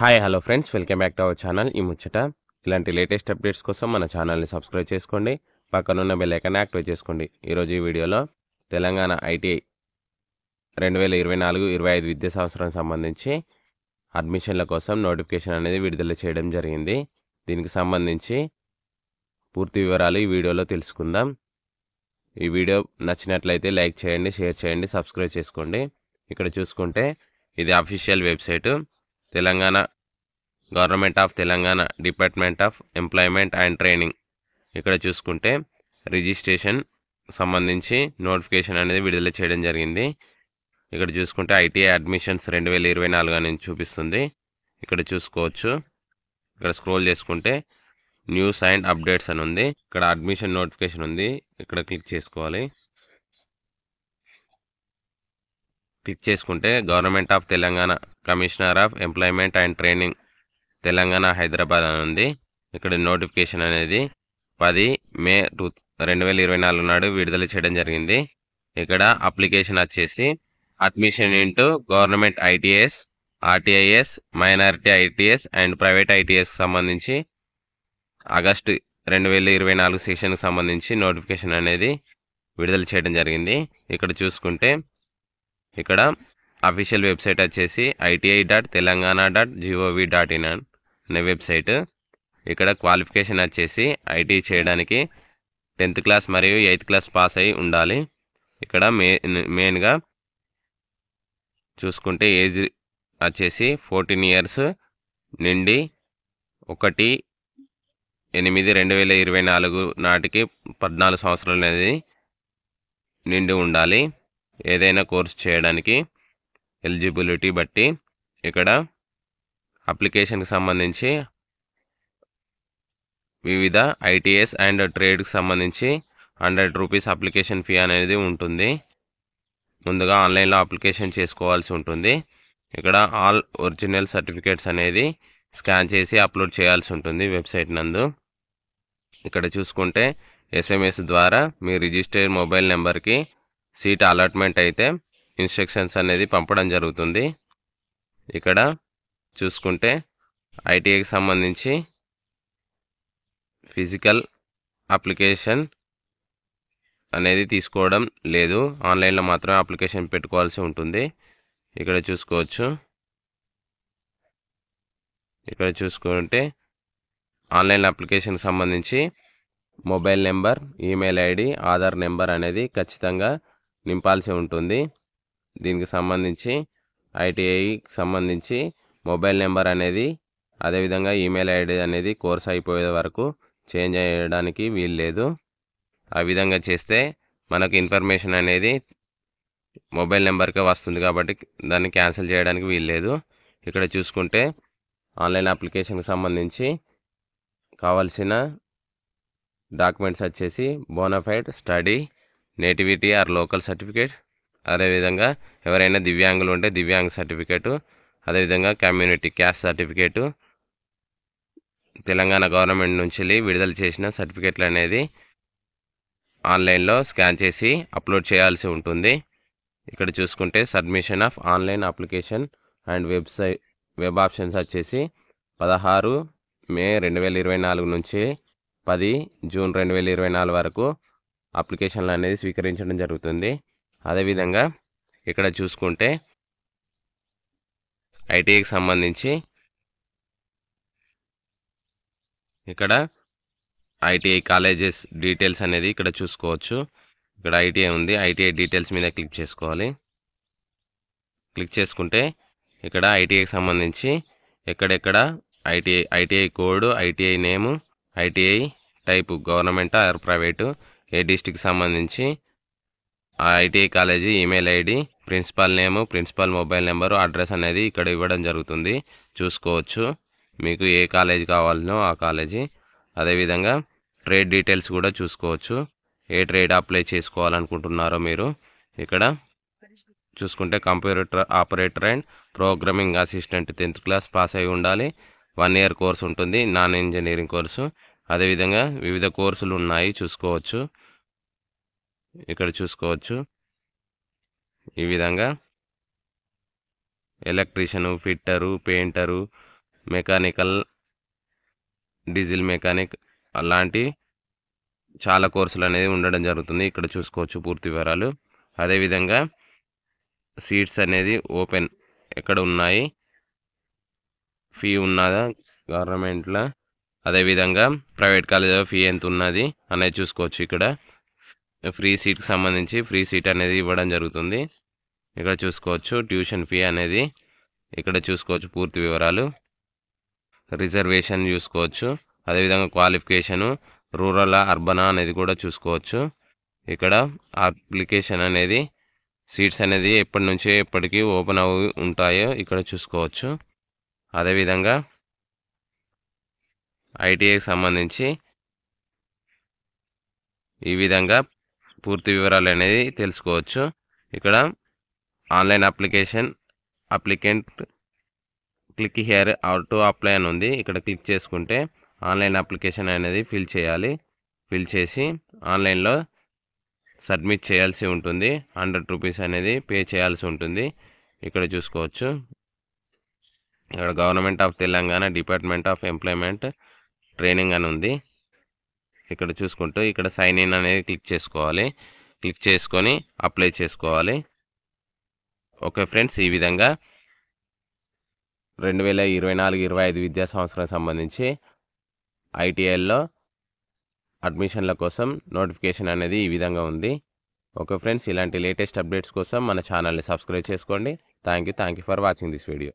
Hi hello friends, welcome back to our channel. ఈ ముచ్చట ఇలాంటి లేటెస్ట్ అప్డేట్స్ కోసం మన ఛానల్ని సబ్స్క్రైబ్ చేసుకోండి, పక్కనున్న బెల్ ఐకాన్ యాక్టివేట్ చేసుకోండి. ఈరోజు ఈ వీడియోలో తెలంగాణ ఐటీఐ 2024-25 విద్యా సంవత్సరానికి సంబంధించి అడ్మిషన్ల కోసం నోటిఫికేషన్ అనేది విడుదల చేయడం జరిగింది. దీనికి సంబంధించి పూర్తి వివరాలు ఈ వీడియోలో తెలుసుకుందాం. ఈ వీడియో నచ్చినట్లయితే లైక్ చేయండి, షేర్ చేయండి, సబ్స్క్రైబ్ చేసుకోండి. ఇక్కడ చూసుకుంటే ఇది official website. Telangana government of Telangana department of employment and training. ఇక్కడ చూసుకుంటే రిజిస్ట్రేషన్ సంబంధించి నోటిఫికేషన్ అనేది విడుదల చేయడం జరిగింది. ఇక్కడ చూసుకుంటే ఐటీఐ అడ్మిషన్స్ 2024 అని చూపిస్తుంది. ఇక్కడ చూసుకోవచ్చు. ఇక్కడ స్క్రోల్ చేసుకుంటే న్యూస్ అండ్ అప్డేట్స్ అని ఉంది. ఇక్కడ అడ్మిషన్ నోటిఫికేషన్ ఉంది. ఇక్కడ క్లిక్ చేసుకోవాలి. క్లిక్ చేసుకుంటే government of Telangana commissioner of employment and training Telangana Hyderabad అని ఉంది. ఇక్కడ నోటిఫికేషన్ అనేది 10 మే 2024 నాడు విడుదల చేయడం జరిగింది. ఇక్కడ అప్లికేషన్ వచ్చేసి admission into government ITIs, RTIs, minority ITIs and private ఐటీఎస్కి సంబంధించి ఆగస్టు 2024 సెషన్కి సంబంధించి నోటిఫికేషన్ అనేది విడుదల చేయడం జరిగింది. ఇక్కడ చూసుకుంటే ఇక్కడ అఫీషియల్ వెబ్సైట్ వచ్చేసి iti.telangana.gov.in అనే వెబ్సైట్. ఇక్కడ క్వాలిఫికేషన్ వచ్చేసి ఐటీ చేయడానికి 10th క్లాస్ మరియు 8th క్లాస్ పాస్ అయి ఉండాలి. ఇక్కడ మెయిన్గా చూసుకుంటే ఏజ్ వచ్చేసి 14 ఇయర్స్ నుండి 1/8/2024 నాటికి 14 సంవత్సరాలు అనేది నిండి ఉండాలి. ఏదైనా కోర్స్ చేయడానికి ఎలిజిబిలిటీ బట్టి ఇక్కడ అప్లికేషన్కి సంబంధించి వివిధ ఐటీఎస్ అండ్ ట్రేడ్కి సంబంధించి 100 రూపీస్ అప్లికేషన్ ఫీ అనేది ఉంటుంది. ముందుగా ఆన్లైన్లో అప్లికేషన్ చేసుకోవాల్సి ఉంటుంది. ఇక్కడ ఆల్ ఒరిజినల్ సర్టిఫికేట్స్ అనేది స్కాన్ చేసి అప్లోడ్ చేయాల్సి ఉంటుంది వెబ్సైట్ నందు. ఇక్కడ చూసుకుంటే ఎస్ఎంఎస్ ద్వారా మీ రిజిస్టర్డ్ మొబైల్ నెంబర్కి సీట్ అలాట్మెంట్ అయితే ఇన్స్ట్రక్షన్స్ అనేది పంపడం జరుగుతుంది. ఇక్కడ చూసుకుంటే ఐటీఐకి సంబంధించి ఫిజికల్ అప్లికేషన్ అనేది తీసుకోవడం లేదు, ఆన్లైన్లో మాత్రమే అప్లికేషన్ పెట్టుకోవాల్సి ఉంటుంది. ఇక్కడ చూసుకోవచ్చు. ఇక్కడ చూసుకుంటే ఆన్లైన్ అప్లికేషన్కి సంబంధించి mobile number, email ID, Aadhaar number అనేది ఖచ్చితంగా నింపాల్సి ఉంటుంది. దీనికి సంబంధించి ఐటీఐకి సంబంధించి మొబైల్ నెంబర్ అనేది, అదేవిధంగా ఈమెయిల్ ఐడి అనేది కోర్స్ అయిపోయే వరకు చేంజ్ చేయడానికి వీలు లేదు. ఆ విధంగా చేస్తే మనకు ఇన్ఫర్మేషన్ అనేది మొబైల్ నెంబర్కే వస్తుంది కాబట్టి దాన్ని క్యాన్సిల్ చేయడానికి వీలు లేదు. ఇక్కడ చూసుకుంటే ఆన్లైన్ అప్లికేషన్కి సంబంధించి కావాల్సిన డాక్యుమెంట్స్ వచ్చేసి bonafide study, nativity or local certificate, అదేవిధంగా ఎవరైనా దివ్యాంగులు ఉంటే దివ్యాంగ సర్టిఫికేటు, అదేవిధంగా community caste certificate, Telangana government నుంచి విడుదల చేసిన సర్టిఫికేట్లు అనేది ఆన్లైన్లో స్కాన్ చేసి అప్లోడ్ చేయాల్సి ఉంటుంది. ఇక్కడ చూసుకుంటే submission of online application and web options వచ్చేసి 16 మే 2024 నుంచి 10 జూన్ 2024 వరకు అప్లికేషన్లు అనేది స్వీకరించడం జరుగుతుంది. అదేవిధంగా ఇక్కడ చూసుకుంటే ఐటీఐకి సంబంధించి ఇక్కడ ఐటీఐ కాలేజెస్ డీటెయిల్స్ అనేది ఇక్కడ చూసుకోవచ్చు. ఇక్కడ ఐటీఐ ఉంది. ఐటీఐ డీటెయిల్స్ మీద క్లిక్ చేసుకోవాలి. క్లిక్ చేసుకుంటే ఇక్కడ ఐటీఐకి సంబంధించి ఎక్కడెక్కడ ITI code, ITI name, ITI type government or private, ఏ డిస్టిక్ సంబంధించి ఆ ITI college email ID, principal name, principal mobile number, address అనేది ఇక్కడ ఇవ్వడం జరుగుతుంది. చూసుకోవచ్చు మీకు ఏ కాలేజీ కావాలనో ఆ కాలేజీ. అదేవిధంగా ట్రేడ్ డీటెయిల్స్ కూడా చూసుకోవచ్చు. ఏ ట్రేడ్ అప్లై చేసుకోవాలనుకుంటున్నారో మీరు ఇక్కడ చూసుకుంటే computer operator and programming assistant 10th class pass అయి ఉండాలి. 1 ఇయర్ కోర్సు ఉంటుంది, నాన్ ఇంజనీరింగ్ కోర్సు. అదేవిధంగా వివిధ కోర్సులు ఉన్నాయి చూసుకోవచ్చు. ఇక్కడ చూసుకోవచ్చు ఈ విధంగా electrician, fitter, painter, mechanical, diesel mechanic అలాంటి చాలా కోర్సులు అనేది ఉండడం జరుగుతుంది. ఇక్కడ చూసుకోవచ్చు పూర్తి వివరాలు. అదేవిధంగా సీట్స్ అనేది ఓపెన్ ఎక్కడ ఉన్నాయి, ఫీ ఉన్నదా గవర్నమెంట్లో, అదేవిధంగా ప్రైవేట్ కాలేజీలో ఫీ ఎంత ఉన్నది అనేది చూసుకోవచ్చు. ఇక్కడ ఫ్రీ సీట్కి సంబంధించి ఫ్రీ సీట్ అనేది ఇవ్వడం జరుగుతుంది. ఇక్కడ చూసుకోవచ్చు ట్యూషన్ ఫీ అనేది ఇక్కడ చూసుకోవచ్చు పూర్తి వివరాలు. రిజర్వేషన్ చూసుకోవచ్చు. అదేవిధంగా క్వాలిఫికేషను రూరల్ అర్బనా అనేది కూడా చూసుకోవచ్చు. ఇక్కడ అప్లికేషన్ అనేది సీట్స్ అనేది ఎప్పటి నుంచి ఎప్పటికీ ఓపెన్ అవి ఉంటాయో ఇక్కడ చూసుకోవచ్చు. అదేవిధంగా ఐటీఐకి సంబంధించి ఈ విధంగా పూర్తి వివరాలు అనేది తెలుసుకోవచ్చు. ఇక్కడ online applicant click here to apply అని ఉంది. ఇక్కడ క్లిక్ చేసుకుంటే ఆన్లైన్ అప్లికేషన్ అనేది ఫిల్ చేయాలి. ఫిల్ చేసి ఆన్లైన్లో సబ్మిట్ చేయాల్సి ఉంటుంది. 100 రూపీస్ అనేది పే చేయాల్సి ఉంటుంది. ఇక్కడ చూసుకోవచ్చు. ఇక్కడ government of Telangana department of employment training అని ఉంది. ఇక్కడ చూసుకుంటూ ఇక్కడ సైన్ ఇన్ అనేది క్లిక్ చేసుకోవాలి. క్లిక్ చేసుకొని అప్లై చేసుకోవాలి. ఓకే ఫ్రెండ్స్, ఈ విధంగా 2024-25 విద్యా సంవత్సరం సంబంధించి ఐటీఐలో అడ్మిషన్ల కోసం నోటిఫికేషన్ అనేది ఈ విధంగా ఉంది. ఓకే ఫ్రెండ్స్, ఇలాంటి లేటెస్ట్ అప్డేట్స్ కోసం మన ఛానల్ని సబ్స్క్రైబ్ చేసుకోండి. Thank you for watching this video.